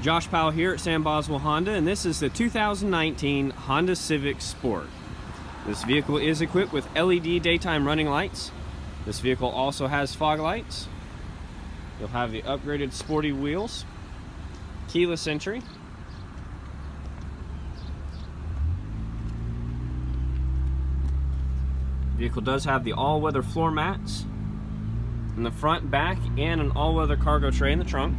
Josh Powell here at Sam Boswell Honda, and this is the 2019 Honda Civic Sport. This vehicle is equipped with LED daytime running lights. This vehicle also has fog lights. You'll have the upgraded sporty wheels, keyless entry, the vehicle does have the all-weather floor mats in the front, back, and an all-weather cargo tray in the trunk.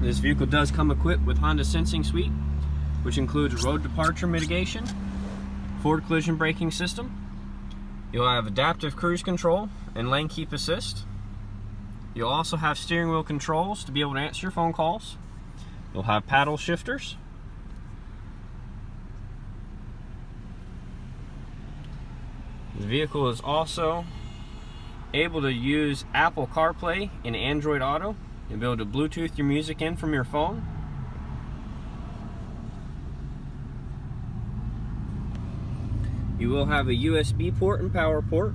This vehicle does come equipped with Honda Sensing Suite, which includes road departure mitigation, forward collision braking system. You'll have adaptive cruise control and lane keep assist. You'll also have steering wheel controls to be able to answer your phone calls. You'll have paddle shifters. The vehicle is also able to use Apple CarPlay and Android Auto. You'll be able to Bluetooth your music in from your phone. You will have a USB port and power port.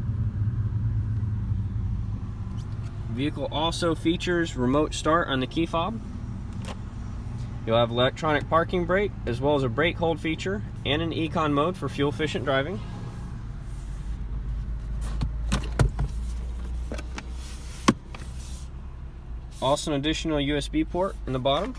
The vehicle also features remote start on the key fob. You'll have electronic parking brake, as well as a brake hold feature and an econ mode for fuel efficient driving. Also an additional USB port in the bottom.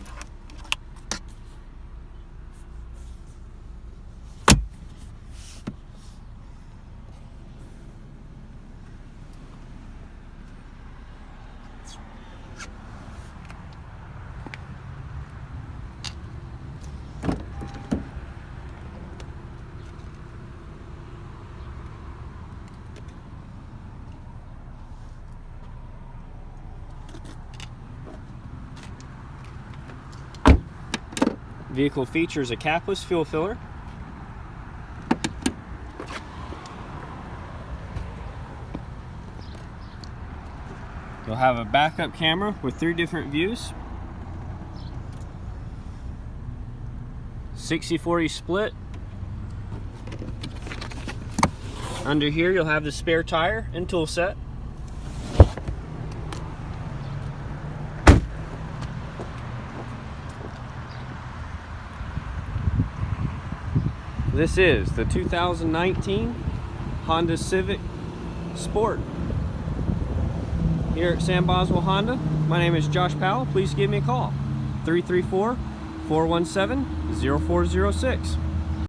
Vehicle features a capless fuel filler. You'll have a backup camera with 3 different views. 60/40 split. Under here you'll have the spare tire and tool set. This is the 2019 Honda Civic Sport. Here at Sam Boswell Honda, my name is Josh Powell. Please give me a call, 334-417-0406.